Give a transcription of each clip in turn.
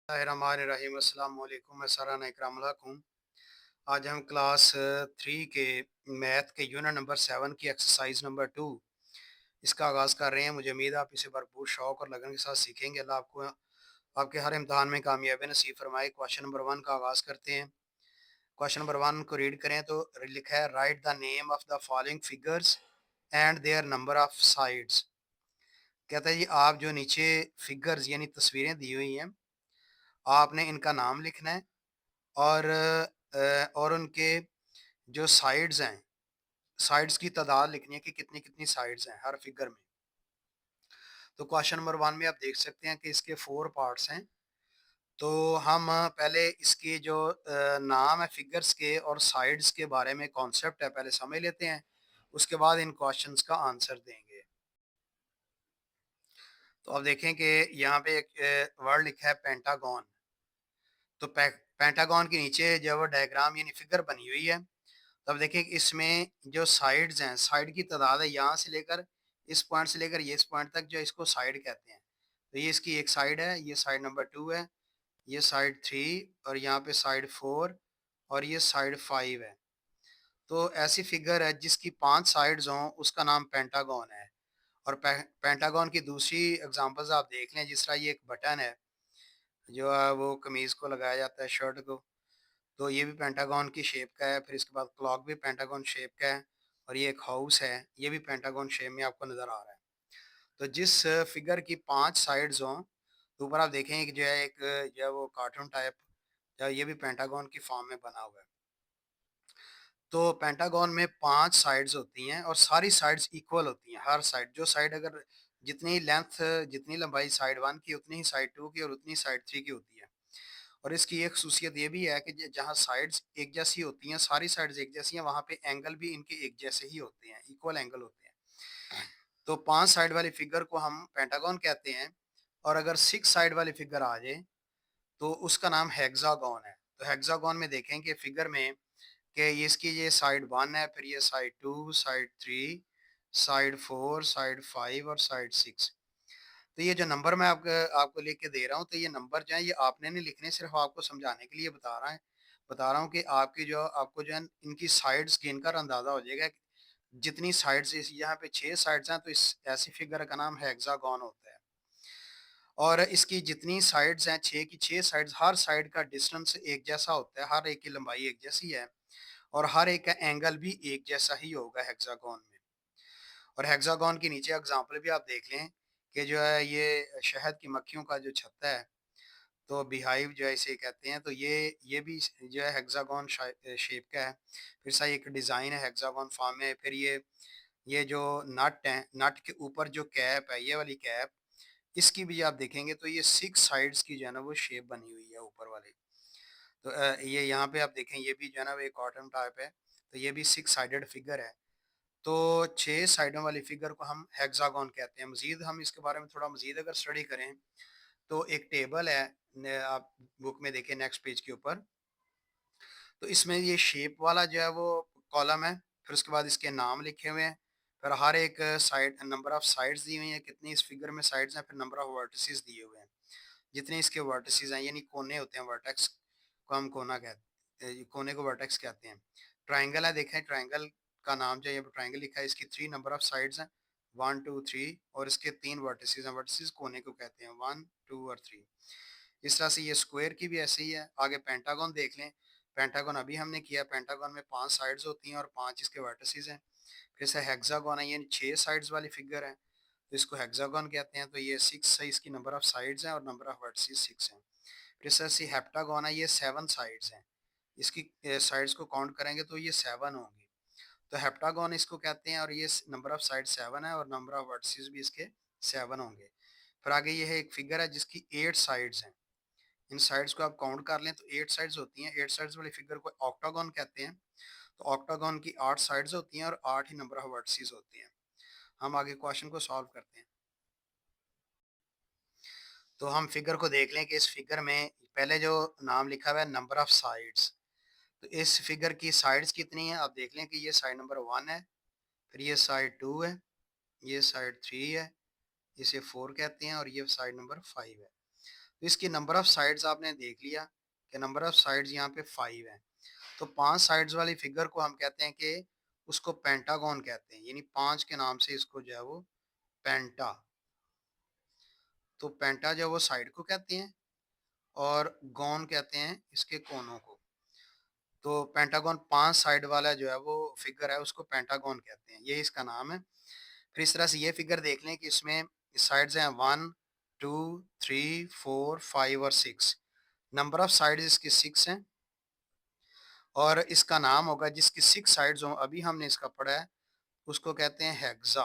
रहीम अस्सलाम वालेकुम, मैं सराना इकराम हूँ। आज हम क्लास 3 के मैथ के यूनिट नंबर 7 की एक्सरसाइज नंबर 2 इसका आगाज़ कर रहे हैं। मुझे उम्मीद है आप इसे भरपूर शौक़ और लगन के साथ सीखेंगे। अल्लाह आपको आपके हर इम्तहान में कामयाबी नसीब फरमाए। क्वेश्चन नंबर 1 का आगाज़ करते हैं। क्वेश्चन नंबर 1 को रीड करें तो लिखा है, write the name of the following figures and their number of sides. कहता है जी, आप जो नीचे फिगर्स यानी तस्वीरें दी हुई हैं, आपने इनका नाम लिखना है और उनके जो साइड्स हैं, साइड्स की तादाद लिखनी है कि कितनी-कितनी साइड्स हैं हर फिगर में। तो क्वेश्चन नंबर 1 में आप देख सकते हैं कि इसके 4 पार्ट्स हैं। तो हम पहले इसके जो नाम है फिगर्स के और साइड्स के बारे में कॉन्सेप्ट है, पहले समझ लेते हैं। उसके बाद इन क्वेश्चंस का आंसर देंगे। तो अब देखें कि यहाँ पे एक वर्ड लिखा है पेंटागन। तो पेंटागन के नीचे जो वो डायग्राम यानी फिगर बनी हुई है। तब देखिए कि इसमें जो साइड्स हैं, साइड की तादाद है यहाँ से लेकर इस पॉइंट से लेकर ये इस पॉइंट तक, जो इसको साइड कहते हैं। तो ये इसकी एक साइड है, ये साइड नंबर 2 है, ये साइड 3 और यहाँ पे साइड 4 और ये साइड 5 है। तो ऐसी फिगर है जिसकी 5 साइड्स हों, उसका नाम पेंटागन है। और पेंटागन की दूसरी एग्जांपल्स आप देख लें, जिस तरह ये एक बटन है जो है वो कमीज़ को लगाया जाता है, शर्ट को। तो ये भी पेंटागन की शेप का है। फिर इसके बाद क्लॉक भी पेंटागन शेप का है और ये एक हाउस है, ये भी पेंटागन शेप में आपको नज़र आ रहा है। तो जिस फिगर की 5 साइड्स हों, तो ऊपर आप देखें कि जो है एक जो है वो कार्टून टाइप, जो ये भी पेंटागन की फॉर्म में बना हुआ है। तो पेंटागन में 5 साइड्स होती हैं और सारी साइड्स इक्वल होती हैं। हर साइड, जो साइड अगर जितनी लेंथ, जितनी लंबाई साइड 1 की, उतनी ही साइड 2 की और उतनी साइड 3 की होती है। और इसकी एक ख़ुसूसियत ये भी है कि जहाँ साइड्स एक जैसी होती हैं, सारी साइड्स एक जैसी हैं, वहाँ पे एंगल भी इनके एक जैसे ही होते हैं, इक्वल एंगल होते हैं। तो 5 साइड वाली फिगर को हम पेंटागन कहते हैं। और अगर 6 साइड वाली फिगर आ जाए तो उसका नाम हेक्सागन है। तो हेक्सागन में देखें कि फिगर में कि ये इसकी ये साइड 1 है, फिर ये साइड 2, साइड 3, साइड 4, साइड 5 और साइड 6। तो ये जो नंबर मैं आपको आपको लिख के दे रहा हूँ, तो ये नंबर जो है ये आपने नहीं लिखने, सिर्फ आपको समझाने के लिए बता रहा हूँ कि आपकी जो आपको जो है इनकी साइड्स गिनकर अंदाजा हो जाएगा कि जितनी साइड्स, इस यहाँ पे 6 साइड्स हैं, तो इस ऐसी फिगर का नाम हेक्सागन होता है। और इसकी जितनी साइड्स हैं, 6 की 6 साइड्स, हर साइड का डिस्टेंस एक जैसा होता है, हर एक की लंबाई एक जैसी है और हर एक का एंगल भी एक जैसा ही होगा हेक्सागन में। और हेक्सागन के नीचे एग्जांपल भी आप देख लें कि जो है ये शहद की मक्खियों का जो छत्ता है, तो बिहाइव जो है इसे कहते हैं। तो ये भी जो है हेक्सागन शेप का है। फिर सा एक डिज़ाइन है हेक्सागन फॉर्म में। फिर ये जो नट है, नट के ऊपर जो कैप है, ये वाली कैप, इसकी भी आप देखेंगे तो ये 6 साइड्स की जो है ना वो शेप बनी हुई है ऊपर वाली। तो ये यहाँ पे आप देखें, ये भी जो है ना वो एक ऑटम टाइप है। तो ये भी 6 साइडेड फिगर है। तो 6 साइडों वाली फिगर को हम हेक्सागन कहते हैं। मज़ीद हम इसके बारे में थोड़ा मज़ीद अगर स्टडी करें तो एक टेबल है, आप बुक में देखें नेक्स्ट पेज के ऊपर। तो इसमें ये शेप वाला जो है वो कॉलम है, फिर उसके बाद इसके नाम लिखे हुए हैं, फिर हर एक साइड नंबर ऑफ साइड्स दी हुई हैं, कितनी इस फिगर में साइड्स हैं, फिर नंबर ऑफ वर्टिसेस दिए हुए हैं, जितने इसके वर्टिसेस हैं यानी कोने होते हैं, वर्टेक्स को हम कोने को वर्टेक्स कहते हैं। ट्राइंगल है, देखें ट्राइंगल का नाम जो है ट्राइंगल लिखा है, इसकी 3 नंबर ऑफ साइड्स हैं, 1 2 3 और इसके 3 वर्टिसेस हैं। वर्टिसेस कोने को कहते हैं, 1 2 और 3। इस तरह से ये स्क्वायर की भी ऐसे ही है। आगे पेंटागन देख लें। पेंटागन अभी हमने किया। पेंटागन में 5 साइड्स होती हैं और 5 इसके वर्टिसेस हैं। फिर से हेक्सागन है, ये 6 साइड्स वाली फिगर है, तो इसको हेक्सागन कहते हैं। तो ये 6 है, इसकी नंबर ऑफ साइड्स हैं और नंबर ऑफ वर्टिसेस 6 हैं। फिर से हेप्टागन है, ये 7 साइड्स हैं, इसकी साइड्स को काउंट करेंगे तो ये 7 होंगी। तो हेप्टागन इसको कहते हैं और ये नंबर ऑफ साइड 7 है और नंबर ऑफ वर्टिसेस भी इसके 7 होंगे। फिर आगे ये है एक फिगर है जिसकी 8 साइड्स हैं। इन साइड्स को आप काउंट कर लें तो 8 साइड्स होती हैं। 8 साइड्स वाली फिगर को ऑक्टागन कहते हैं। तो ऑक्टागन की 8 साइड्स होती हैं और 8 ही नंबर ऑफ वर्टिसेस होती हैं। हम आगे क्वेश्चन को सॉल्व करते हैं। तो हम फिगर को देख लें कि इस फिगर में पहले जो नाम लिखा हुआ है नंबर ऑफ साइड्स, तो इस फिगर की साइड्स कितनी हैं आप देख लें कि ये साइड नंबर 1 है, फिर ये साइड 2 है, ये साइड 3 है, इसे 4 कहते हैं और ये साइड नंबर 5 है। तो इसकी नंबर ऑफ साइड्स आपने देख लिया कि नंबर ऑफ साइड्स यहाँ पे 5 है। तो 5 साइड्स वाली फिगर को हम कहते हैं कि उसको पेंटागन कहते हैं, यानी 5 के नाम से इसको जो है वो पेंटा। तो पेंटा जो है वो साइड को कहते हैं और गॉन कहते हैं इसके कोनों को। तो पेंटागन 5 साइड वाला जो है वो फिगर है उसको पेंटागन कहते हैं, ये इसका नाम है। फिर इस तरह से ये फिगर देख लें कि इसमें साइड्स हैं 1, 2, 3, 4, 5 और 6। नंबर ऑफ साइड्स इसकी 6 हैं और इसका नाम होगा जिसकी 6 साइड्स हों, अभी हमने इसका पढ़ा है, उसको कहते हैं हेक्सा।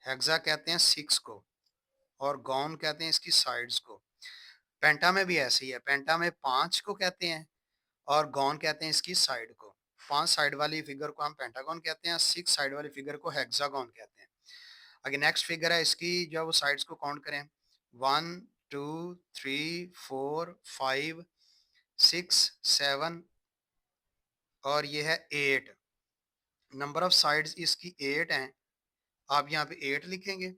हेक्सा कहते हैं 6 को और गॉन कहते हैं इसकी साइड्स को। पेंटा में भी ऐसे ही है, पेंटा में 5 को कहते हैं और गॉन कहते हैं इसकी साइड को। 5 साइड वाली फिगर को हम पेंटागन कहते हैं, 6 साइड वाली फिगर को हेक्सागन कहते हैं। आगे नेक्स्ट फिगर है, इसकी जो वो साइड्स को काउंट करें, 1, 2, 3, 4, 5, 6, 7 और ये है 8। नंबर ऑफ साइड्स इसकी 8 हैं। आप यहाँ पे 8 लिखेंगे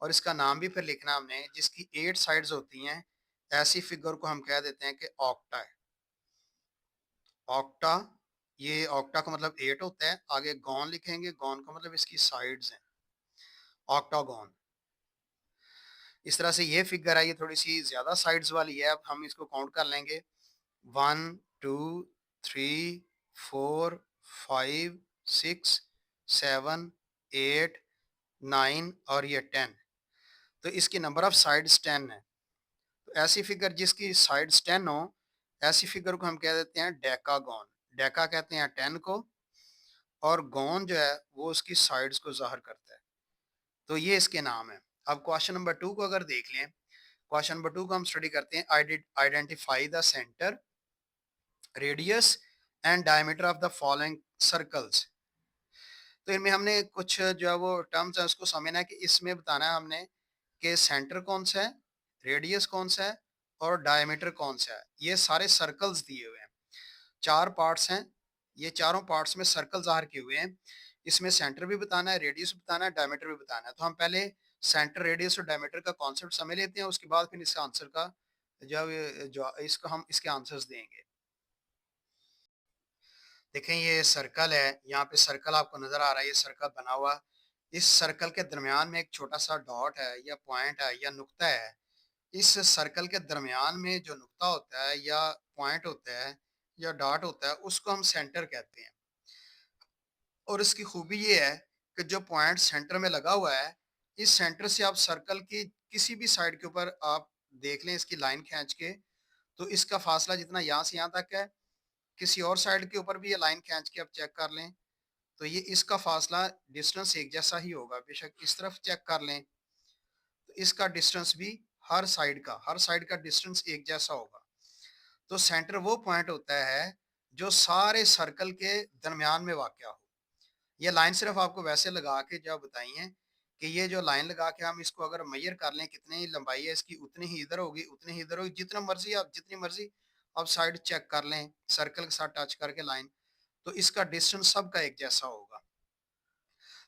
और इसका नाम भी फिर लिखना हमने, जिसकी 8 साइड्स होती हैं ऐसी फिगर को हम कह देते हैं कि ऑक्टा है। ऑक्टा, ये ऑक्टा का मतलब 8 होता है। आगे गॉन लिखेंगे, गॉन का मतलब इसकी साइड्स हैं, ऑक्टागॉन। इस तरह से ये फिगर है, ये थोड़ी सी ज्यादा साइड्स वाली है। अब हम इसको काउंट कर लेंगे, 1, 2, 3, 4, 5, 6, 7, 8, 9 और ये 10। तो इसकी नंबर ऑफ साइड्स 10 है। तो ऐसी फिगर जिसकी साइड्स 10 हो, ऐसी फिगर को हम कह देते हैं डेकागॉन। डेका कहते हैं 10 को और गॉन जो है वो उसकी साइड्स को जाहिर करता है। तो ये इसके नाम है। अब क्वेश्चन नंबर 2 को अगर देख लें, क्वेश्चन नंबर 2 को हम स्टडी करते हैं, identify the centre, radius and diameter of the following circles. तो इनमें हमने कुछ जो है वो टर्म्स है उसको समझना है कि इसमें बताना है हमने कि सेंटर कौन सा है, रेडियस कौन सा है और डायमीटर कौन सा है। ये सारे सर्कल्स दिए हुए हैं, 4 पार्ट्स हैं, ये चारों पार्ट्स में सर्कल ज़ाहिर किए हुए हैं। इसमें सेंटर भी बताना है, रेडियस बताना है, डायमीटर भी बताना है। तो हम पहले सेंटर, रेडियस और डायमीटर का कॉन्सेप्ट समझ लेते हैं, उसके बाद फिर इसका आंसर का जो इसको हम इसके आंसर्स देंगे। देखें ये सर्कल है, यहाँ पे सर्कल आपको नजर आ रहा है, ये सर्कल बना हुआ। इस सर्कल के दरमियान में एक छोटा सा डॉट है या पॉइंट है या नुक्ता है। इस सर्कल के दरमियान में जो नुक्ता होता है या पॉइंट होता है या डॉट होता है उसको हम सेंटर कहते हैं। और इसकी खूबी ये है कि जो पॉइंट सेंटर में लगा हुआ है, इस सेंटर से आप सर्कल की किसी भी साइड के ऊपर आप देख लें इसकी लाइन खींच के, तो इसका फासला जितना यहाँ से यहाँ तक है, किसी और साइड के ऊपर भी ये लाइन खींच के आप चेक कर लें, तो ये इसका फासला डिस्टेंस एक जैसा ही होगा। बेशक इस तरफ चेक कर लें तो इसका डिस्टेंस भी हर साइड का डिस्टेंस एक जैसा होगा। तो सेंटर वो पॉइंट होता है जो सारे सर्कल के दरमियान में वाक़या हो। ये लाइन सिर्फ आपको वैसे लगा के जब बताई है कि ये जो लाइन लगा के हम इसको अगर मेजर कर लें कितनी ही लंबाई है इसकी, उतनी ही इधर होगी, उतनी ही इधर होगी, जितनी मर्जी आप साइड चेक कर लें सर्कल के साथ टच करके लाइन, तो इसका डिस्टेंस सबका एक जैसा होगा।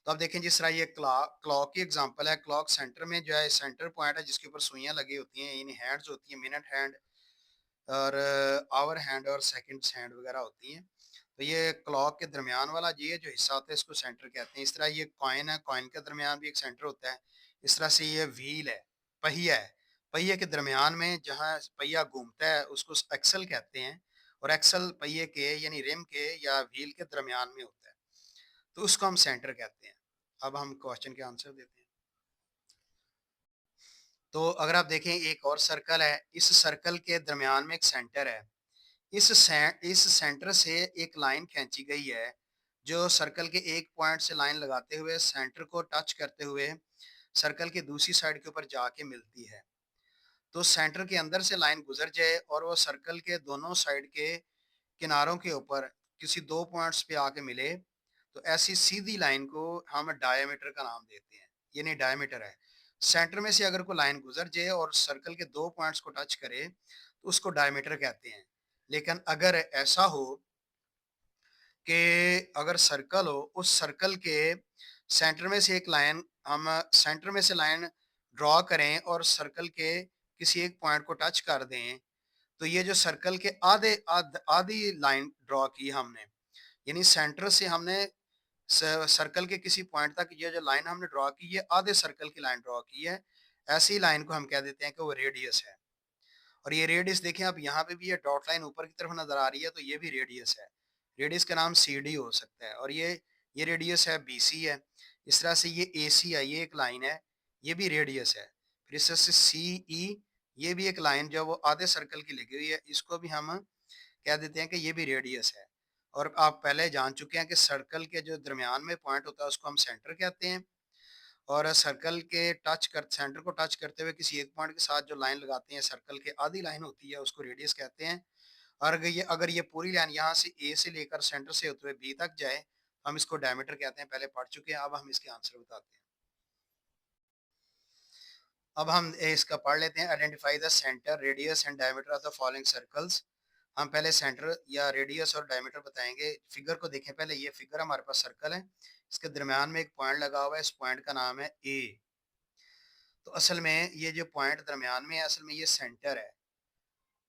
तो अब देखें जिस तरह ये क्लॉक की एग्जांपल है, क्लॉक सेंटर में जो है सेंटर पॉइंट है जिसके ऊपर सुइयां लगी होती हैं, यानी हैंड्स होती हैं, मिनट हैंड और आवर हैंड और सेकंड्स हैंड वगैरह होती हैं। तो ये क्लॉक के दरमियान वाला ये जो हिस्सा होता है इसको सेंटर कहते हैं। इस तरह ये कॉइन है, कॉइन के दरमियान भी एक सेंटर होता है। इस तरह से ये व्हील है, पहिया है, पहिए के दरमियान में जहाँ पहिया घूमता है उसको एक्सल कहते हैं और एक्सल पहिए के यानी रिम के या व्हील के दरमियान में होता है, तो उसको हम सेंटर कहते हैं। अब हम क्वेश्चन के आंसर देते हैं। तो अगर आप देखें एक और सर्कल है, इस सर्कल के दरमियान में एक सेंटर है। इस सेंटर से एक लाइन खींची गई है जो सर्कल के एक पॉइंट से लाइन लगाते हुए सेंटर को टच करते हुए सर्कल के दूसरी साइड के ऊपर जाके मिलती है। तो सेंटर के अंदर से लाइन गुजर जाए और वो सर्कल के दोनों साइड के किनारों के ऊपर किसी दो पॉइंट्स पे आके मिले, तो ऐसी सीधी लाइन को हम डायमीटर का नाम देते हैं, यानी डायमीटर है। सेंटर में से अगर कोई लाइन गुजर जाए और सर्कल के दो पॉइंट्स को टच करे तो उसको डायमीटर कहते हैं। लेकिन अगर ऐसा हो कि अगर सर्कल हो, उस सर्कल के सेंटर में से एक लाइन हम सेंटर में से लाइन ड्रॉ करें और सर्कल के किसी एक पॉइंट को टच कर दें, तो ये जो सर्कल के आधी लाइन ड्रॉ की हमने, यानी सेंटर से हमने सर्कल के किसी पॉइंट तक ये जो लाइन हमने ड्रॉ की, ये आधे सर्कल की लाइन ड्रॉ की है। ऐसी लाइन को हम कह देते हैं कि वो रेडियस है। और ये रेडियस देखें, अब यहाँ पे भी ये डॉट लाइन ऊपर की तरफ नजर आ रही है, तो ये भी रेडियस है। रेडियस का नाम सी डी हो सकता है। और ये रेडियस है बी सी है। इस तरह से ये ए सी है, ये एक लाइन है, ये भी रेडियस है। फिर इस तरह से सी ई, ये भी एक लाइन जो वो आधे सर्कल की लगी हुई है, इसको भी हम कह देते हैं कि ये भी रेडियस है। और आप पहले जान चुके हैं कि सर्कल के जो दरमियान में पॉइंट होता है उसको हम सेंटर कहते हैं। और सर्कल के सेंटर को टच करते हुए किसी एक पॉइंट के साथ जो लाइन लगाते हैं, सर्कल के आधी लाइन होती है, उसको रेडियस कहते हैं। और अगर ये पूरी लाइन यहाँ से ए से लेकर सेंटर से होते हुए बी तक जाए, हम इसको डायमीटर कहते हैं। पहले पढ़ चुके हैं, अब हम इसके आंसर बताते हैं। अब हम इसका पढ़ लेते हैं। Identify the centre, radius and diameter of the following circles. हम पहले सेंटर या रेडियस और डायमीटर बताएंगे। फिगर को देखें पहले, ये फिगर हमारे पास सर्कल है, इसके दरमियान में एक पॉइंट लगा हुआ है, इस पॉइंट का नाम है ए। तो असल में ये जो पॉइंट दरमियान में है, असल में ये सेंटर है।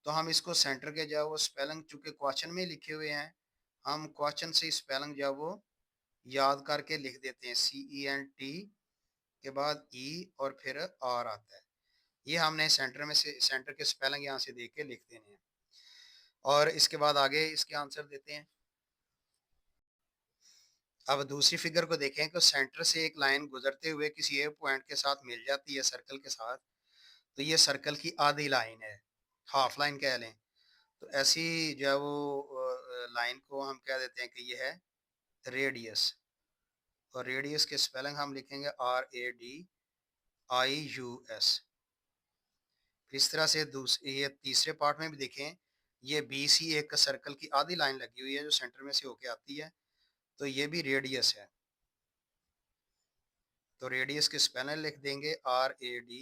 तो हम इसको सेंटर के जो वो स्पेलिंग चूंकि क्वेश्चन में लिखे हुए हैं, हम क्वेश्चन से स्पेलिंग जो वो याद करके लिख देते हैं। CENT के बाद ई और फिर आर आता है। ये हमने सेंटर में से सेंटर के स्पेलिंग यहाँ से देख के लिख देने हैं। और इसके बाद आगे इसके आंसर देते हैं। अब दूसरी फिगर को देखें तो सेंटर से एक लाइन गुजरते हुए किसी एक पॉइंट के साथ मिल जाती है सर्कल के साथ, तो ये सर्कल की आधी लाइन है, हाफ लाइन कह लें। तो ऐसी जो है वो लाइन को हम कह देते हैं कि ये है रेडियस। और रेडियस के स्पेलिंग हम लिखेंगे RADIUS। इस तरह से दूसरे ये तीसरे पार्ट में भी देखें, ये BC एक सर्कल की आधी लाइन लगी हुई है जो सेंटर में से होके आती है, तो ये भी रेडियस है। तो रेडियस के स्पेलिंग लिख देंगे RADIUS।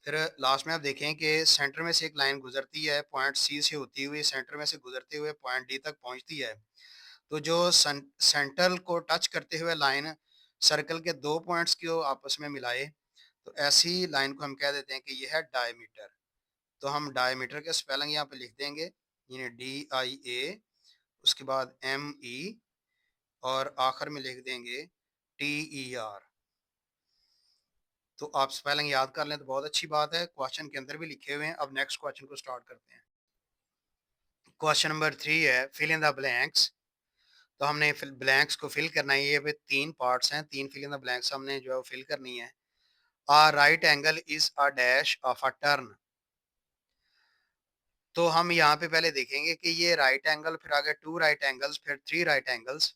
फिर लास्ट में आप देखें कि सेंटर में से एक लाइन गुजरती है, पॉइंट सी से होती हुई सेंटर में से गुजरते हुए पॉइंट डी तक पहुंचती है। तो जो सेंटर को टच करते हुए लाइन सर्कल के दो पॉइंट्स को आपस में मिलाए, तो ऐसी लाइन को हम कह देते हैं कि यह है डायमीटर। तो हम डायमीटर के स्पेलिंग यहाँ पे लिख देंगे, यानी DIA, उसके बाद ME, और आखिर में लिख देंगे TER। तो आप स्पेलिंग याद कर लें तो बहुत अच्छी बात है, क्वेश्चन के अंदर भी लिखे हुए हैं। अब नेक्स्ट क्वेश्चन को स्टार्ट करते हैं। क्वेश्चन नंबर 3 है, फिल इन द ब्लैंक्स। तो हमने ब्लैंक्स को फिल करना है। ये भी 3 पार्ट्स हैं, 3 फिल इन द ब्लैंक्स हमने जो है फिल करनी है। A right angle is a dash of a turn. तो हम यहाँ पे पहले देखेंगे कि ये राइट एंगल, फिर आगे 2 राइट एंगल्स, फिर 3 राइट एंगल्स,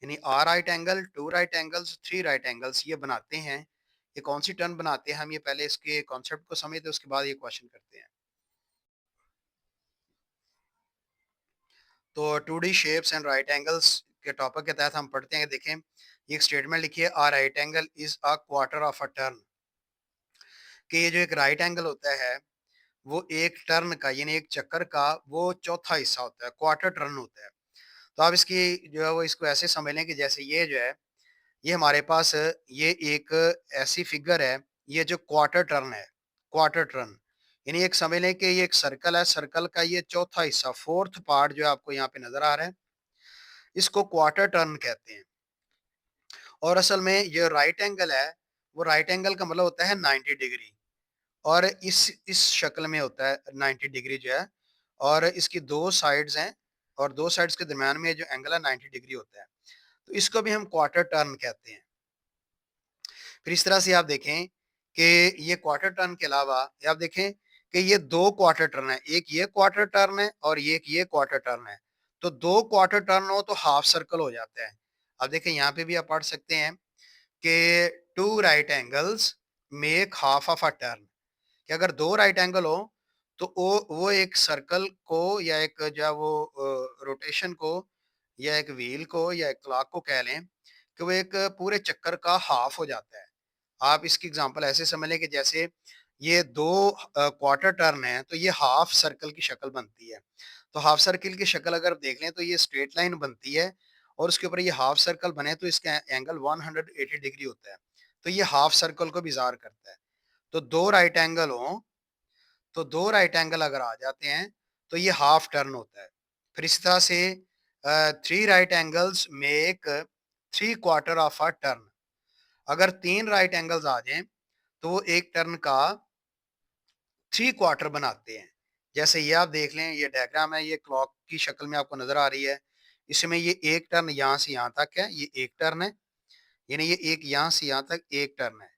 यानी a right angle, 2 right angles, 3 right angles ये बनाते हैं। ये कौन सी टर्न बनाते हैं, हम ये पहले इसके कॉन्सेप्ट को समझते हैं, उसके बाद ये क्वेश्चन करते हैं। तो 2D shapes and right angles के टॉपिक के तहत हम पढ़ते हैं। देखें, ये एक स्टेटमेंट लिखिए, a right angle is a quarter of a turn. कि ये जो एक राइट एंगल होता है, वो एक टर्न का, यानी एक चक्कर का वो चौथा हिस्सा होता है, क्वार्टर टर्न होता है। तो आप इसकी जो है वो इसको ऐसे समझ लें कि जैसे ये जो है, ये हमारे पास ये एक ऐसी फिगर है, ये जो क्वार्टर टर्न है, क्वार्टर टर्न, यानी एक समझ लें कि ये एक सर्कल है, सर्कल का ये चौथा हिस्सा, फोर्थ पार्ट जो है आपको यहाँ पे नजर आ रहा है, इसको क्वार्टर टर्न कहते हैं। और असल में ये राइट एंगल है, वो राइट एंगल का मतलब होता है 90 डिग्री। और इस शक्ल में होता है 90 डिग्री जो है, और इसकी दो साइड्स हैं, और दो साइड्स के दरमियान में जो एंगल है 90 डिग्री होता है। तो इसको भी हम क्वार्टर टर्न कहते हैं। फिर इस तरह से आप देखें कि ये क्वार्टर टर्न के अलावा आप देखें कि ये दो क्वार्टर टर्न है, एक ये क्वार्टर टर्न है और एक ये क्वार्टर टर्न है। तो दो क्वार्टर टर्न हो तो हाफ सर्कल हो जाता है। अब देखें यहाँ पे भी आप पढ़ सकते हैं कि 2 right angles make half of a turn, कि अगर 2 राइट एंगल हो तो वो एक सर्कल को या एक जो है वो रोटेशन को या एक व्हील को या एक क्लॉक को कह लें कि वो एक पूरे चक्कर का हाफ हो जाता है। आप इसकी एग्जांपल ऐसे समझ लें कि जैसे ये दो क्वार्टर टर्न है, तो ये हाफ सर्कल की शक्ल बनती है। तो हाफ सर्कल की शक्ल अगर देख लें तो ये स्ट्रेट लाइन बनती है, और उसके ऊपर ये हाफ सर्कल बने तो इसका एंगल 180 डिग्री होता है। तो ये हाफ सर्कल को भी ज़ाहिर करता है। तो 2 राइट एंगल हों, तो 2 राइट एंगल अगर आ जाते हैं, तो ये हाफ टर्न होता है। फिर इस तरह से 3 right angles make 3 quarter of a turn. अगर 3 राइट एंगल्स आ जाएँ, तो वो 1 टर्न का 3 क्वार्टर बनाते हैं। जैसे ये आप देख लें, ये डायग्राम है, ये क्लॉक की शक्ल में आपको नज़र आ रही है। इसमें ये 1 टर्न यहाँ से यहाँ तक है, ये 1 टर्न है। यानी ये एक यहाँ से यहाँ तक 1 टर्न है।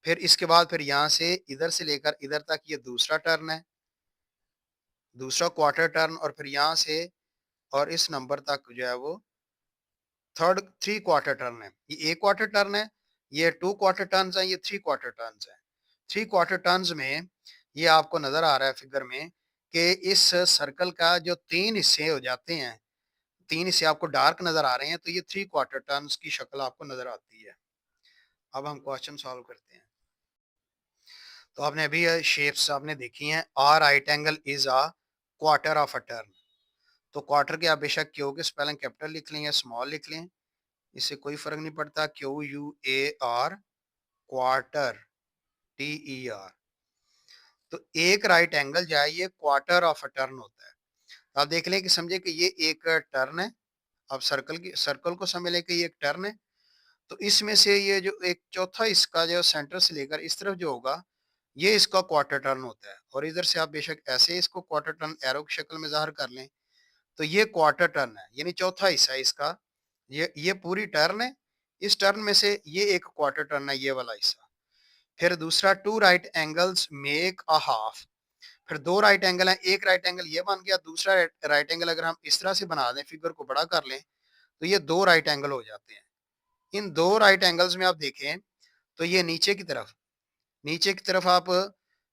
फिर इसके बाद फिर यहाँ से इधर से लेकर इधर तक ये दूसरा टर्न है, दूसरा क्वार्टर टर्न, और फिर यहाँ से और इस नंबर तक जो है वो 3 क्वार्टर टर्न है। ये 1 क्वार्टर टर्न है, ये 2 क्वार्टर टर्न्स हैं, ये 3 क्वार्टर टर्न्स हैं। 3 क्वार्टर टर्न्स में ये आपको नज़र आ रहा है फिगर में कि इस सर्कल का जो 3 हिस्से हो जाते हैं, 3 हिस्से आपको डार्क नज़र आ रहे हैं, तो ये 3 क्वार्टर टर्न्स की शक्ल आपको नज़र आती है। अब हम क्वेश्चन सॉल्व करते हैं। तो आपने अभी शेप्स आपने देखी हैं। A right angle is a quarter of a turn. तो क्वार्टर के आप बेशक क्यू के स्पेलिंग कैपिटल लिख लें या स्मॉल लिख लें, इससे कोई फर्क नहीं पड़ता। Q U A R, quarter, T E R. तो एक राइट एंगल जो है ये क्वार्टर ऑफ अ टर्न होता है। तो आप देख लें कि समझे कि ये एक टर्न है। अब सर्कल को समझ लें कि ये एक टर्न है। तो इसमें से ये जो एक चौथा इसका जो सेंटर से लेकर इस तरफ जो होगा, ये इसका क्वार्टर टर्न होता है। और इधर से आप बेशक ऐसे इसको क्वार्टर टर्न एरो की शक्ल में ज़ाहिर कर लें, तो ये क्वार्टर टर्न है, यानी चौथा हिस्सा है इसका। ये पूरी टर्न है। इस टर्न में से ये एक क्वार्टर टर्न है, ये वाला हिस्सा। फिर दूसरा, 2 right angles make a half. फिर 2 राइट एंगल हैं, एक राइट एंगल ये बन गया, दूसरा राइट एंगल अगर हम इस तरह से बना दें, फिगर को बड़ा कर लें, तो ये 2 राइट एंगल हो जाते हैं। इन 2 राइट एंगल्स में आप देखें, तो ये नीचे की तरफ आप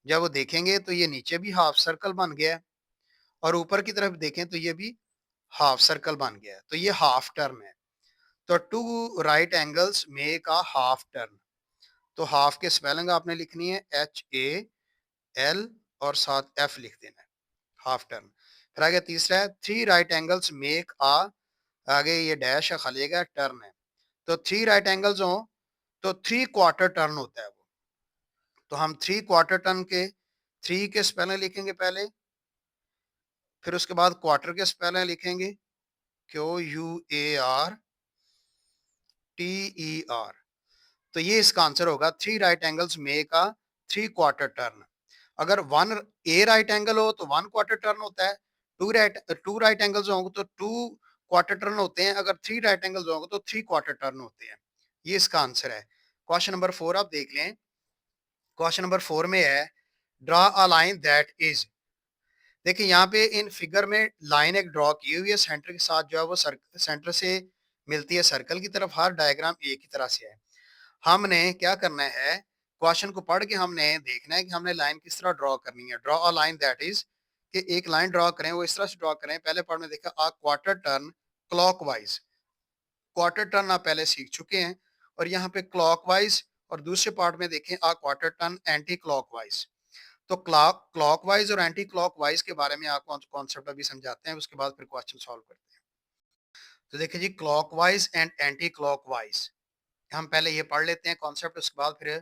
जब वो देखेंगे, तो ये नीचे भी हाफ सर्कल बन गया है, और ऊपर की तरफ देखें तो ये भी हाफ सर्कल बन गया है। तो ये हाफ टर्न है। तो 2 right angles make a half turn. तो हाफ के स्पेलिंग आपने लिखनी है HAL और साथ F लिख देना है, हाफ टर्न। फिर आगे तीसरा है, 3 राइट एंगल्स मेक अ, आगे ये डैश है, खाली जगह टर्न है। तो 3 राइट एंगल्स हो, तो 3 क्वार्टर टर्न होता है वो। तो हम 3 क्वार्टर टर्न के 3 के स्पेलिंग लिखेंगे पहले, फिर उसके बाद क्वार्टर के स्पेलिंग लिखेंगे, QUARTER। तो ये इसका आंसर होगा, 3 right angles make a 3 quarter turn. अगर 1 ए राइट एंगल हो तो 1 क्वार्टर टर्न होता है। 2 राइट एंगल्स होंगे तो 2 क्वार्टर टर्न होते हैं। अगर 3 राइट एंगल्स होंगे तो 3 क्वार्टर टर्न होते हैं। ये इसका आंसर है। क्वेश्चन नंबर 4 आप देख लें। क्वेश्चन नंबर 4 में है, draw a line that is. देखिए यहाँ पे इन फिगर में लाइन एक ड्रॉ की हुई है, सेंटर के साथ जो है वो सेंटर से मिलती है सर्कल की तरफ। हर डायग्राम एक ही तरह से है। हमने क्या करना है, क्वेश्चन को पढ़ के हमने देखना है कि हमने लाइन किस तरह ड्रॉ करनी है। Draw a line that is, कि एक लाइन ड्रॉ करें, वो इस तरह से ड्रॉ करें। पहले पार्ट में देखा a quarter turn clockwise. Quarter turn आप पहले सीख चुके हैं, और यहाँ पे क्लॉकवाइज। और दूसरे पार्ट में देखें a quarter turn anti clockwise. तो क्लॉकवाइज और एंटी क्लॉकवाइज के बारे में आपको कॉन्सेप्ट अभी समझाते हैं, उसके बाद फिर क्वेश्चन सॉल्व करते हैं। तो देखिए जी, क्लॉकवाइज एंड एंटी क्लॉकवाइज हम पहले ये पढ़ लेते हैं कॉन्सेप्ट, उसके बाद फिर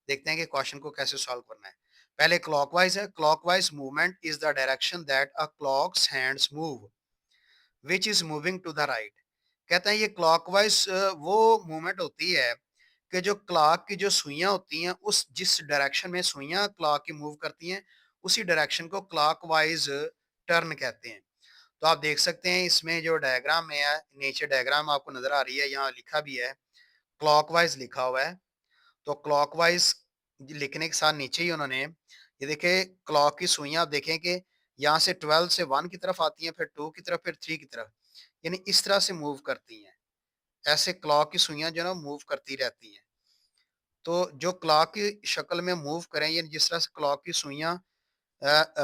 देखते हैं कि क्वेश्चन को कैसे सॉल्व करना है। पहले क्लॉकवाइज है। Clockwise movement is the direction that a clock's hands move which is moving to the right. कहते हैं ये क्लॉकवाइज वो मूवमेंट होती है कि जो क्लॉक की जो सुइयां होती हैं, उस जिस डायरेक्शन में सुइयां क्लॉक की मूव करती हैं, उसी डायरेक्शन को क्लॉकवाइज टर्न कहते हैं। तो आप देख सकते हैं इसमें जो डायग्राम में है, नीचे डायग्राम आपको नजर आ रही है, यहाँ लिखा भी है क्लॉकवाइज लिखा हुआ है। तो क्लॉकवाइज लिखने के साथ नीचे ही उन्होंने ये देखे क्लॉक की सुइयां, आप देखें कि यहाँ से 12 से 1 की तरफ आती हैं, फिर 2 की तरफ, फिर 3 की तरफ, यानी इस तरह से मूव करती हैं। ऐसे क्लॉक की सुइयां जो है ना मूव करती रहती हैं। तो जो क्लॉक की शक्ल में मूव करें, यानी जिस तरह से क्लॉक की सुइयां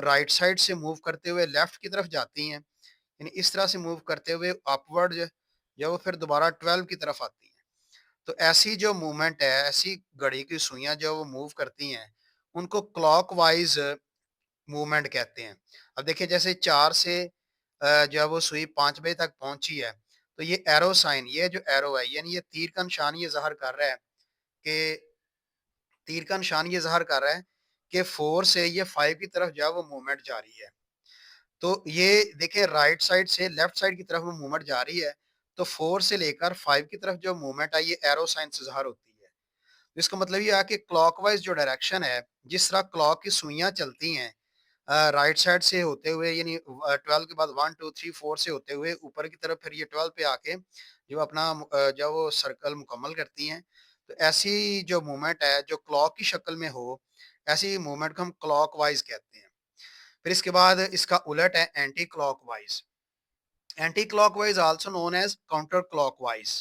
राइट साइड से मूव करते हुए लेफ्ट की तरफ जाती हैं, यानी इस तरह से मूव करते हुए अपवर्ड जो वो फिर दोबारा 12 की तरफ आती हैं। तो ऐसी जो मूवमेंट है, ऐसी घड़ी की सुइयां जो वो मूव करती हैं, उनको क्लॉकवाइज मूवमेंट कहते हैं। अब देखिए जैसे 4 से जो है वो सुई 5 बजे तक पहुंची है, तो ये एरो साइन, ये जो एरो है, यानी ये तीर का निशान ये ज़ाहिर कर रहा है कि तीर का निशान ये ज़ाहिर कर रहा है कि 4 से ये 5 की तरफ जो है वो मूवमेंट जारी है। तो ये देखिए राइट साइड से लेफ्ट साइड की तरफ वो मूवमेंट जा रही है, तो 4 से लेकर 5 की तरफ जो मूवमेंट है ये एरो साइन से ज़ाहिर होती है। तो इसका मतलब ये है कि क्लॉकवाइज़ जो डायरेक्शन है, जिस तरह क्लॉक की सुइयाँ चलती हैं राइट साइड से होते हुए यानी 12 के बाद 1, 2, 3, 4 से होते हुए ऊपर की तरफ फिर ये 12 पे आके जो अपना जब वो सर्कल मुकम्मल करती हैं, तो ऐसी जो मूवमेंट है जो क्लॉक की शक्ल में हो, ऐसी मूवमेंट को हम क्लॉकवाइज़ कहते हैं। फिर इसके बाद इसका उलट है anticlockwise. Anticlockwise also known as counterclockwise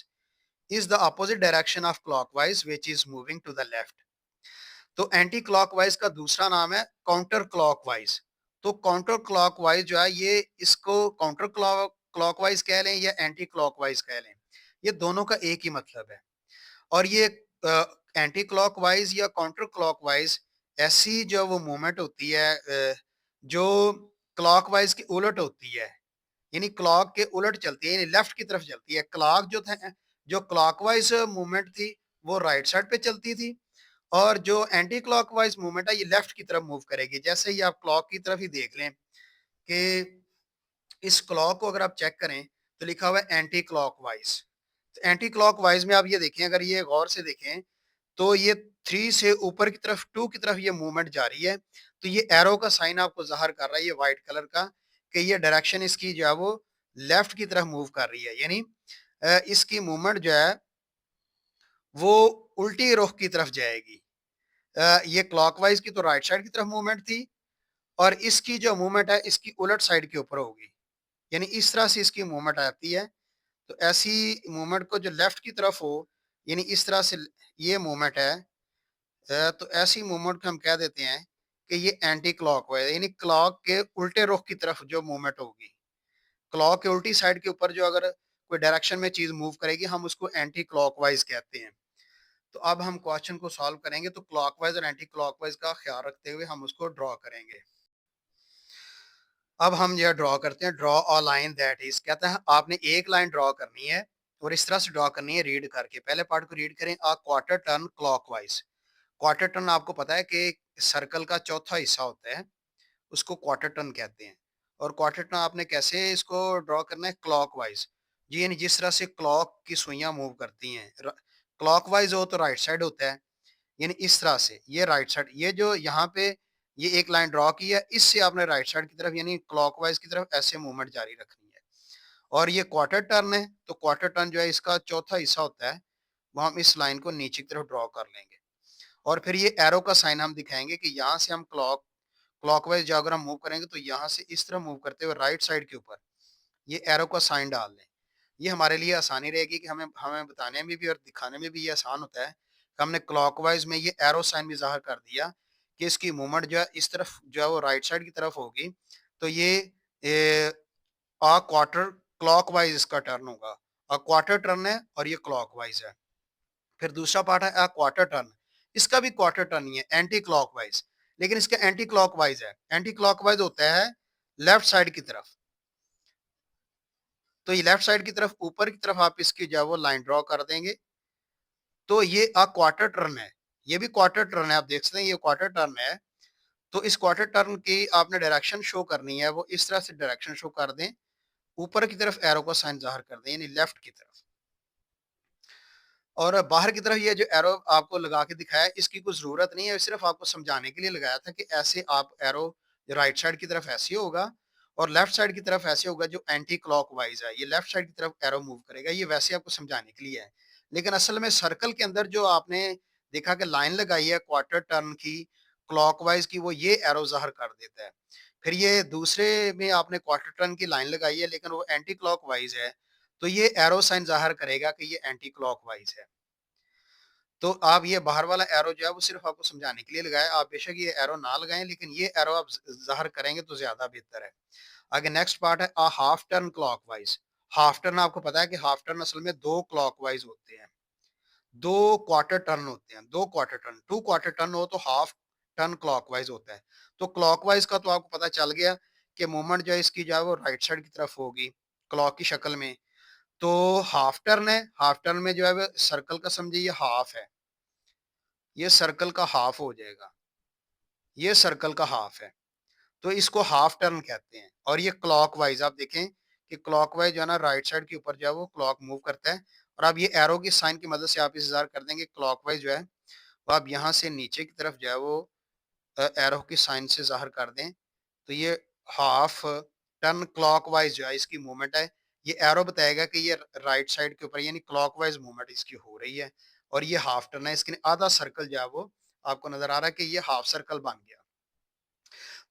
is the opposite direction of clockwise which is moving to the left. तो एंटी क्लॉकवाइज का दूसरा नाम है काउंटर क्लॉकवाइज। तो काउंटर क्लॉकवाइज जो है ये इसको काउंटर क्लॉकवाइज कह लें या एंटी क्लॉकवाइज कह लें, ये दोनों का एक ही मतलब है। और ये एंटी क्लॉकवाइज या काउंटर क्लॉकवाइज ऐसी जो वो मूवमेंट होती है जो क्लॉकवाइज की उलट होती है, यानी क्लॉक के उलट चलती है, यानी लेफ्ट की तरफ चलती है। क्लॉक जो था जो क्लॉकवाइज मूवमेंट थी वो राइट साइड पे चलती थी और जो एंटी क्लॉकवाइज मूवमेंट है ये लेफ्ट की तरफ मूव करेगी। जैसे ही आप क्लॉक की तरफ ही देख लें कि इस क्लॉक को अगर आप चेक करें तो लिखा हुआ है एंटी क्लॉकवाइज। तो एंटी क्लॉकवाइज में आप ये देखें, अगर ये गौर से देखें तो ये 3 से ऊपर की तरफ 2 की तरफ ये मूवमेंट जारी है। तो ये एरो का साइन आपको ज़ाहिर कर रहा है ये व्हाइट कलर का कि ये डायरेक्शन इसकी जो है वो लेफ्ट की तरफ मूव कर रही है। यानी इसकी मूवमेंट जो है वो उल्टी रुख की तरफ जाएगी। ये क्लॉकवाइज की तो राइट साइड की तरफ मूवमेंट थी और इसकी जो मूवमेंट है इसकी उलट साइड के ऊपर होगी। यानी इस तरह से इसकी मूवमेंट आती है। तो ऐसी मूवमेंट को जो लेफ्ट की तरफ हो, यानी इस तरह से ये मूवमेंट है, तो ऐसी मूवमेंट को हम कह देते हैं कि ये एंटी क्लॉकवाइज, यानी क्लॉक के उल्टे रुख की तरफ जो मूवमेंट होगी। क्लॉक के उल्टी साइड के ऊपर जो अगर कोई डायरेक्शन में चीज मूव करेगी हम उसको एंटी क्लॉकवाइज कहते हैं। तो अब हम क्वेश्चन को सॉल्व करेंगे, तो क्लॉकवाइज और एंटी क्लॉकवाइज का ख्याल रखते हुए हम उसको ड्रॉ करेंगे। अब हम यह ड्रॉ करते हैं, draw a line that is, कहता है आपने एक लाइन ड्रॉ करनी है और इस तरह से ड्रॉ करनी है रीड करके। पहले पार्ट को रीड करें, a quarter turn clockwise. Quarter turn आपको पता है कि सर्कल का चौथा हिस्सा होता है, उसको क्वार्टर टर्न कहते हैं। और क्वार्टर टर्न आपने कैसे इसको ड्रॉ करना है, क्लॉकवाइज। जी यानी जिस तरह से क्लॉक की सुइयां मूव करती हैं, क्लॉकवाइज हो तो राइट साइड होता है, यानी इस तरह से ये राइट साइड, ये जो यहाँ पे ये एक लाइन ड्रॉ की है इससे आपने राइट साइड की तरफ यानी क्लॉकवाइज की तरफ ऐसे मूवमेंट जारी रखनी है। और ये क्वार्टर टर्न है, तो क्वार्टर टर्न जो है इसका चौथा हिस्सा होता है, वो हम इस लाइन को नीचे की तरफ ड्रॉ कर लेंगे। और फिर ये एरो का साइन हम दिखाएंगे कि यहाँ से हम क्लॉकवाइज जो अगर हम मूव करेंगे तो यहाँ से इस तरह मूव करते हुए राइट साइड के ऊपर ये एरो का साइन डाल दें। ये हमारे लिए आसानी रहेगी कि हमें हमें बताने में भी और दिखाने में भी ये आसान होता है कि हमने क्लॉकवाइज में ये एरो साइन भी ज़ाहिर कर दिया कि इसकी मूवमेंट जो है इस तरफ जो है वो राइट साइड की तरफ होगी। तो ये अ क्वार्टर क्लॉकवाइज इसका टर्न होगा। अ क्वार्टर टर्न है और ये क्लॉकवाइज है। फिर दूसरा पार्ट है अ क्वार्टर टर्न, इसका भी क्वार्टर टर्न ही है एंटी क्लॉकवाइज, लेकिन इसका एंटी क्लॉकवाइज है। एंटी क्लॉकवाइज होता है लेफ्ट साइड की तरफ। तो ये लेफ्ट साइड की तरफ ऊपर की तरफ आप इसकी जो है वो लाइन ड्रॉ कर देंगे। तो ये क्वार्टर टर्न है, ये भी क्वार्टर टर्न है, आप देख सकते हैं ये क्वार्टर टर्न है। तो इस क्वार्टर टर्न की आपने डायरेक्शन शो करनी है, वो इस तरह से डायरेक्शन शो कर दें, ऊपर की तरफ एरो का साइन ज़ाहिर कर दें यानी लेफ्ट की तरफ। और बाहर की तरफ ये जो एरो आपको लगा के दिखाया है इसकी कोई ज़रूरत नहीं है, सिर्फ़ आपको समझाने के लिए लगाया था कि ऐसे आप एरो राइट साइड की तरफ ऐसे होगा और लेफ्ट साइड की तरफ ऐसे होगा जो एंटी क्लॉकवाइज़ है, ये लेफ्ट साइड की तरफ एरो मूव करेगा, ये वैसे आपको समझाने के लिए है। लेकिन असल में सर्कल के अंदर जो आपने देखा कि लाइन लगाई है क्वार्टर टर्न की, क्लॉकवाइज़ की, वो ये एरो ज़ाहिर कर देता है। फिर ये दूसरे में आपने क्वार्टर टर्न की लाइन लगाई है लेकिन वो एंटी क्लॉकवाइज़ है, तो ये एरो साइन ज़ाहिर करेगा कि ये एंटी क्लॉकवाइज़ है। तो आप ये बाहर वाला एरो जो है वो सिर्फ़ आपको समझाने के लिए लगाया है। आप बेशक ये एरो ना लगाएँ लेकिन ये एरो आप ज़ाहिर करेंगे तो ज़्यादा बेहतर है। आगे नेक्स्ट पार्ट है a half turn clockwise. Half turn आपको पता है कि हाफ टर्न असल में 2 क्लॉकवाइज़ होते हैं। 2 क्वार्टर टर्न होते हैं, 2 क्वार्टर टर्न, 2 क्वार्टर टर्न हो तो हाफ टर्न क्लॉकवाइज़ होता है। तो क्लॉकवाइज़ का तो आपको पता चल गया कि मूवमेंट जो है इसकी जो है वो राइट साइड की तरफ होगी, क्लॉक की शक्ल में। तो हाफ टर्न है, हाफ टर्न में जो है वो सर्कल का समझिए ये हाफ है। ये सर्कल का हाफ हो जाएगा, ये सर्कल का हाफ है, तो इसको हाफ टर्न कहते हैं। और ये क्लॉकवाइज आप देखें कि क्लॉकवाइज जो है ना राइट साइड के ऊपर जो है वो क्लॉक मूव करता है। और आप ये एरो की साइन की मदद से आप इसे ज़ाहिर कर देंगे क्लॉकवाइज जो है वो आप यहाँ से नीचे की तरफ जो है वो एरो की साइन से ज़ाहिर कर दें, तो ये हाफ टर्न क्लॉकवाइज जो है इसकी मूवमेंट है। ये एरो बताएगा कि ये राइट साइड के ऊपर यानी क्लॉकवाइज मूवमेंट इसकी हो रही है। और ये हाफ टर्न है, इसके आधा सर्कल जो है वो आपको नजर आ रहा है कि ये हाफ सर्कल बन गया।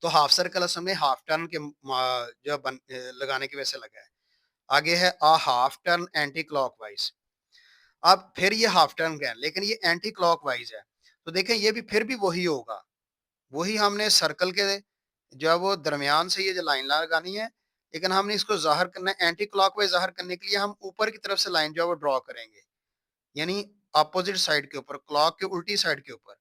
तो हाफ सर्कल असल में हाफ टर्न के जो लगाने की वजह से लगा है। आगे है a half turn anti clockwise. अब फिर ये हाफ टर्न है लेकिन ये एंटी क्लॉकवाइज है, तो देखें ये भी फिर भी वही होगा। वही हमने सर्कल के जो है वो दरमियान से ये जो लाइन लगानी है, लेकिन हमने इसको ज़ाहिर करना है एंटी क्लॉकवाइज ज़ाहिर करने के लिए हम ऊपर की तरफ से लाइन जो है वो ड्रॉ करेंगे, यानी अपोजिट साइड के ऊपर, क्लॉक के उल्टी साइड के ऊपर।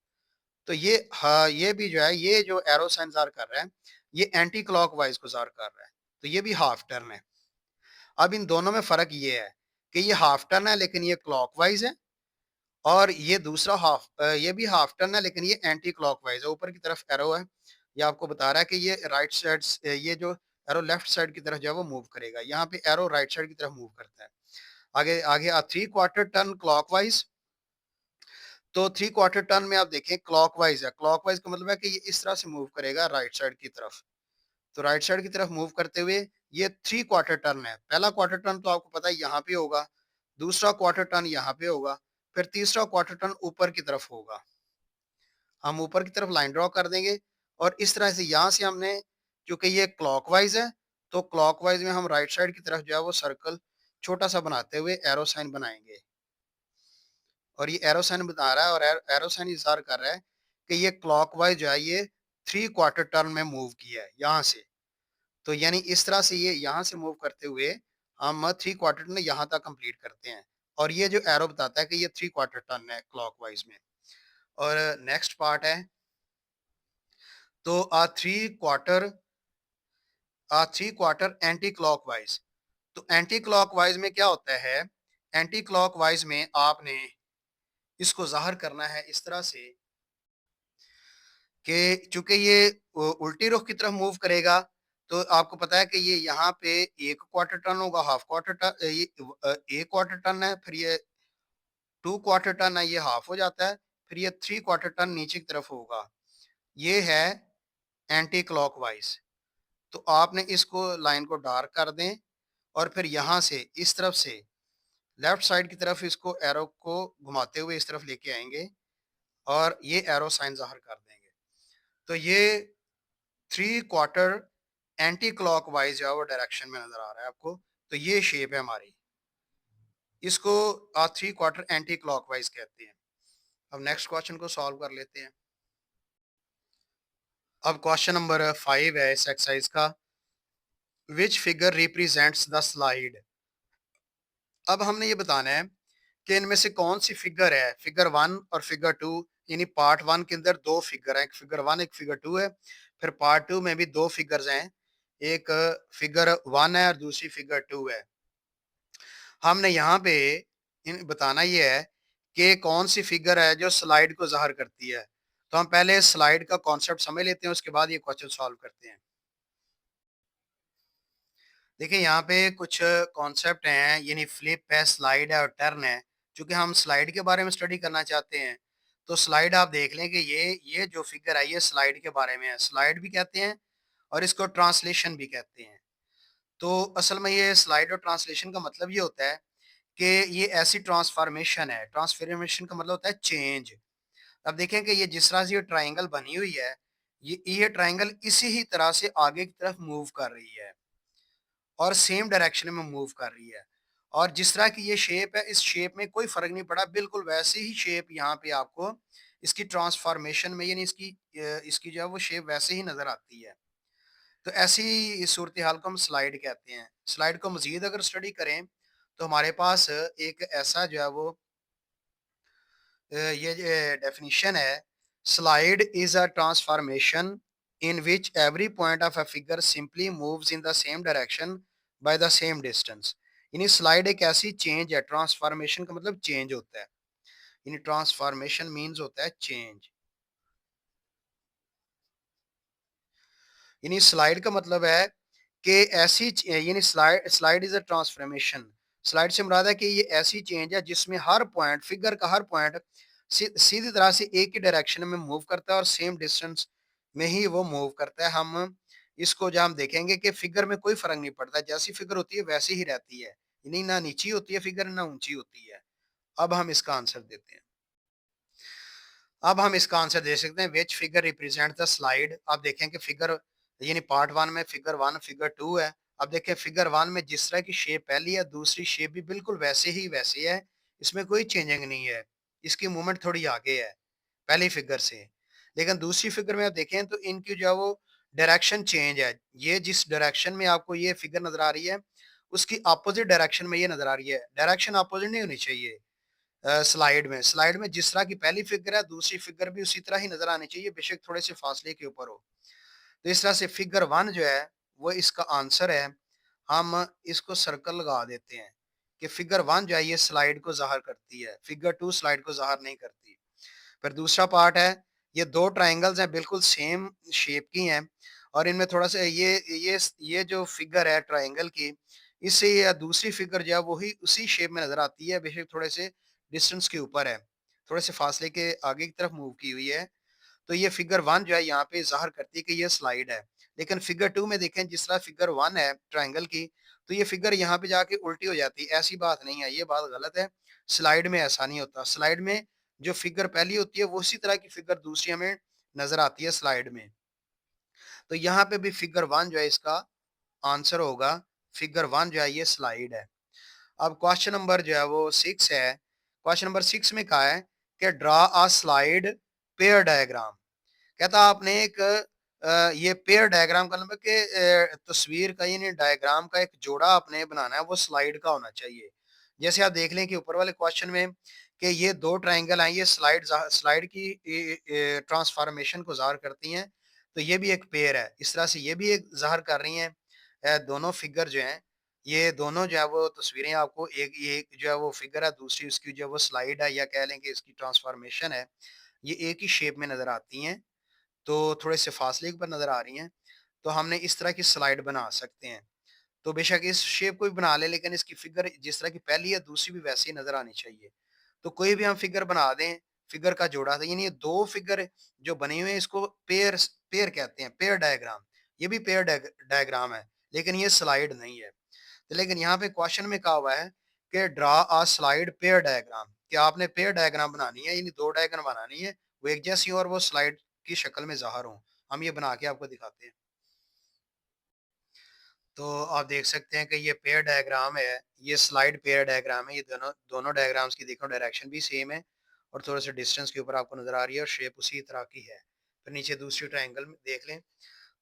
तो ये हाँ, ये भी जो है ये जो एरो साइन ज़ाहिर कर रहा है, ये एंटी क्लॉकवाइज को ज़ाहिर कर रहा है। तो ये भी हाफ टर्न है। अब इन दोनों में फ़र्क ये है कि ये हाफ टर्न है लेकिन ये क्लॉकवाइज है, और ये दूसरा ये भी हाफ टर्न है लेकिन ये एंटी क्लॉकवाइज है। ऊपर की तरफ एरो है, ये आपको बता रहा है कि ये राइट साइड ये जो एरो लेफ्ट साइड की तरफ जो है वो मूव करेगा। यहाँ पे एरो राइट साइड की तरफ मूव करता है। आगे आगे थ्री क्वार्टर टर्न क्लॉकवाइज। तो थ्री क्वार्टर टर्न में आप देखें क्लॉकवाइज है, क्लॉकवाइज का मतलब है कि ये इस तरह से मूव करेगा राइट साइड की तरफ। तो राइट साइड की तरफ मूव करते हुए ये थ्री क्वार्टर टर्न है। पहला क्वार्टर टर्न तो आपको पता है यहाँ पे होगा, दूसरा क्वार्टर टर्न यहाँ पे होगा, फिर तीसरा क्वार्टर टर्न ऊपर की तरफ होगा। हम ऊपर की तरफ लाइन ड्रॉ कर देंगे और इस तरह से यहाँ से हमने, क्योंकि ये क्लॉकवाइज है, तो क्लॉकवाइज में हम राइट साइड की तरफ जो है वो सर्कल छोटा सा बनाते हुए एरो साइन बनाएंगे। और ये एरो साइन बता रहा है और एरो साइन इशारा कर रहा है कि ये क्लॉकवाइज जो है ये थ्री क्वार्टर टर्न में मूव किया है यहाँ से। तो यानी इस तरह से ये यहाँ से मूव करते हुए हम थ्री क्वार्टर टर्न यहाँ तक कंप्लीट करते हैं। और ये जो एरो बताता है कि ये थ्री क्वार्टर टर्न है क्लॉकवाइज में। और नेक्स्ट पार्ट है, तो थ्री क्वार्टर एंटी क्लॉकवाइज। तो एंटी क्लॉकवाइज में क्या होता है, एंटी क्लॉकवाइज में आपने इसको जाहिर करना है इस तरह से कि चूंकि ये उल्टी रुख की तरफ मूव करेगा, तो आपको पता है कि ये यहाँ पे एक क्वार्टर टर्न होगा, हाफ क्वार्टर टर्न, ये एक क्वार्टर टर्न है, फिर ये टू क्वार्टर टर्न है, ये हाफ हो जाता है, फिर ये थ्री क्वार्टर टर्न नीचे की तरफ होगा। ये है एंटी क्लॉकवाइज। तो आपने इसको लाइन को डार्क कर दें और फिर यहाँ से इस तरफ से लेफ्ट साइड की तरफ इसको एरो को घुमाते हुए इस तरफ लेके आएंगे और ये एरो साइन ज़ाहिर कर देंगे। तो ये थ्री क्वार्टर एंटी क्लॉकवाइज जो है वो डायरेक्शन में नज़र आ रहा है आपको। तो ये शेप है हमारी, इसको थ्री क्वार्टर एंटी क्लॉकवाइज कहते हैं। अब नेक्स्ट क्वेश्चन को सॉल्व कर लेते हैं। अब क्वेश्चन नंबर 5 है इस एक्सरसाइज का, which figure represents the slide. अब हमने ये बताना है कि इनमें से कौन सी फिगर है, फिगर 1 और फिगर 2। यानी पार्ट 1 के अंदर दो फिगर है, एक फिगर 1 एक फिगर 2 है। फिर पार्ट 2 में भी दो फिगर्स हैं, एक फिगर 1 है और दूसरी फिगर 2 है। हमने यहाँ पे इन बताना ये है कि कौन सी फिगर है जो स्लाइड को ज़ाहिर करती है। तो हम पहले स्लाइड का कॉन्सेप्ट समझ लेते हैं, उसके बाद ये क्वेश्चन सॉल्व करते हैं। देखिए यहाँ पे कुछ कॉन्सेप्ट हैं, यानी फ्लिप है, स्लाइड है और टर्न है। चूँकि हम स्लाइड के बारे में स्टडी करना चाहते हैं, तो स्लाइड आप देख लें कि ये जो फिगर है ये स्लाइड के बारे में है। स्लाइड भी कहते हैं और इसको ट्रांसलेशन भी कहते हैं। तो असल में ये स्लाइड और ट्रांसलेशन का मतलब ये होता है कि ये ऐसी ट्रांसफॉर्मेशन है, ट्रांसफॉर्मेशन का मतलब होता है चेंज। अब देखें कि ये जिस तरह से ये ट्राइंगल बनी हुई है, ये ट्राइंगल इसी ही तरह से आगे की तरफ मूव कर रही है और सेम डायरेक्शन में मूव कर रही है। और जिस तरह की ये शेप है, इस शेप में कोई फ़र्क नहीं पड़ा, बिल्कुल वैसे ही शेप यहाँ पे आपको इसकी ट्रांसफॉर्मेशन में यानी इसकी जो है वो शेप वैसे ही नज़र आती है। तो ऐसी सूरत हाल को हम स्लाइड कहते हैं। स्लाइड को मज़ीद अगर स्टडी करें, तो हमारे पास एक ऐसा जो है वो ये डेफिनिशन है, slide is a transformation in which every point of a figure simply moves in the same direction by the same distance. यानी स्लाइड एक ऐसी चेंज है, ट्रांसफॉर्मेशन का मतलब चेंज होता है। यानी ट्रांसफॉर्मेशन मीन्स होता है चेंज। यानी स्लाइड का मतलब है कि यानी slide slide is a transformation. Slide से मुराद है कि ये ऐसी चेंज है जिसमें हर पॉइंट, फिगर का हर पॉइंट सीधी तरह से एक ही डायरेक्शन में मूव करता है और सेम डिस्टेंस में ही वो मूव करता है। हम इसको जब हम देखेंगे कि फिगर में कोई फर्क नहीं पड़ता, जैसी फिगर होती है वैसी ही रहती है, यानी ना नीची होती है फिगर ना ऊंची होती है। अब हम इसका आंसर देते हैं। अब हम इसका आंसर दे सकते हैं, which figure represent the slide. अब देखें कि फिगर यानी पार्ट वन में फिगर वन फिगर टू है। अब देखें फिगर वन में जिस तरह की शेप पहली है, दूसरी शेप भी बिल्कुल वैसे ही वैसे है, इसमें कोई चेंजिंग नहीं है। इसकी मूवमेंट थोड़ी आगे है पहली फिगर से, लेकिन दूसरी फिगर में आप देखें तो इनकी जो है वो डायरेक्शन चेंज है। ये जिस डायरेक्शन में आपको ये फिगर नजर आ रही है, उसकी अपोजिट डायरेक्शन में ये नजर आ रही है। डायरेक्शन अपोजिट नहीं होनी चाहिए। स्लाइड में जिस तरह की पहली फिगर है, दूसरी फिगर भी उसी तरह ही नजर आनी चाहिए, बेशक थोड़े से फासले के ऊपर हो। तो इस तरह से फिगर वन जो है वो इसका आंसर है। हम इसको सर्कल लगा देते हैं कि फिगर वन जो है ये स्लाइड को ज़ाहिर करती है, फिगर टू स्लाइड को ज़ाहिर नहीं करती। फिर दूसरा पार्ट है, ये दो ट्राइंगल्स हैं बिल्कुल सेम शेप की हैं, और इनमें थोड़ा सा ये जो फिगर है ट्राइंगल की, इससे ये दूसरी फिगर जो है वही उसी शेप में नजर आती है, बेशक थोड़े से डिस्टेंस के ऊपर है, थोड़े से फासले के आगे की तरफ मूव की हुई है। तो ये फिगर वन जो है यहाँ पे ज़ाहिर करती है कि ये स्लाइड है। लेकिन फिगर टू में देखें जिस तरह फिगर वन है ट्राइंगल की, तो ये फिगर यहाँ पे जाके उल्टी हो जाती है। ऐसी बात नहीं है, ये बात गलत है। स्लाइड में ऐसा नहीं होता। स्लाइड में जो फिगर पहली होती है वो उसी तरह की फिगर दूसरी हमें नजर आती है स्लाइड में। तो यहाँ पे भी फिगर वन जो है इसका आंसर होगा। फिगर वन जो है ये स्लाइड है। अब क्वेश्चन नंबर जो है वो 6 है। क्वेश्चन नंबर 6 में कहा है कि draw a slide pair diagram. कहता आपने एक ये पेयर डायग्राम का मतलब कि तस्वीर का यानी डायग्राम का एक जोड़ा आपने बनाना है, वो स्लाइड का होना चाहिए। जैसे आप देख लें कि ऊपर वाले क्वेश्चन में कि ये दो ट्राइंगल हैं, ये स्लाइड की ट्रांसफॉर्मेशन को ज़ाहिर करती हैं। तो ये भी एक पेयर है, इस तरह से ये भी एक ज़ाहिर कर रही हैं। दोनों फिगर जो हैं, ये दोनों जो है वो तस्वीरें आपको एक जो है वो फिगर है, दूसरी उसकी जो है वो स्लाइड है, या कह लें कि इसकी ट्रांसफॉर्मेशन है, ये एक ही शेप में नज़र आती हैं। तो थोड़े से फासले पर नज़र आ रही हैं। तो हमने इस तरह की स्लाइड बना सकते हैं। तो बेशक इस शेप को भी बना लें, लेकिन इसकी फिगर जिस तरह की पहली है दूसरी भी वैसी ही नज़र आनी चाहिए। तो कोई भी हम फिगर बना दें, फिगर का जोड़ा था, यानी ये दो फिगर जो बने हुए हैं इसको पेयर पेयर कहते हैं, पेयर डायग्राम। ये भी पेयर डायग्राम है, लेकिन ये स्लाइड नहीं है। तो लेकिन यहाँ पे क्वेश्चन में कहा हुआ है कि draw a slide pair diagram, कि आपने पेयर डायग्राम बनानी है, यानी दो डायग्राम बनानी है, वो एक जैसी हो और वो स्लाइड की शक्ल में ज़ाहिर हो। हम ये बना के आपको दिखाते हैं। तो आप देख सकते हैं कि ये पेयर डायग्राम है, ये स्लाइड पेयर डायग्राम है। ये दोनों दोनों डायग्राम्स की देखो डायरेक्शन भी सेम है, और थोड़े से डिस्टेंस के ऊपर आपको नज़र आ रही है, और शेप उसी तरह की है। फिर नीचे दूसरी ट्राइंगल में देख लें,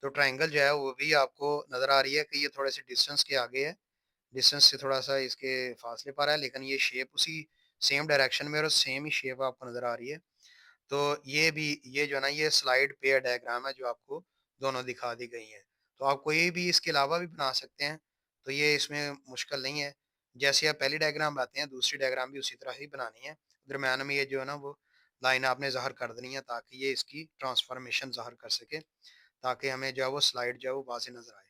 तो ट्राइंगल जो है वो भी आपको नज़र आ रही है कि ये थोड़े से डिस्टेंस के आगे है, डिस्टेंस से थोड़ा-सा इसके फासले पर है, लेकिन ये शेप उसी सेम डायरेक्शन में और सेम ही शेप आपको नज़र आ रही है। तो ये जो है ना ये स्लाइड पेयर डायग्राम है जो आपको दोनों दिखा दी गई हैं। तो आप कोई भी इसके अलावा भी बना सकते हैं, तो ये इसमें मुश्किल नहीं है। जैसे आप पहली डायग्राम बनाते हैं, दूसरी डायग्राम भी उसी तरह ही बनानी है। दरमियान में ये जो है ना वो लाइन आपने ज़ाहिर कर देनी है, ताकि ये इसकी ट्रांसफॉर्मेशन ज़ाहिर कर सके, ताकि हमें जो है वो स्लाइड जो है वो वाज़ेह नज़र आए।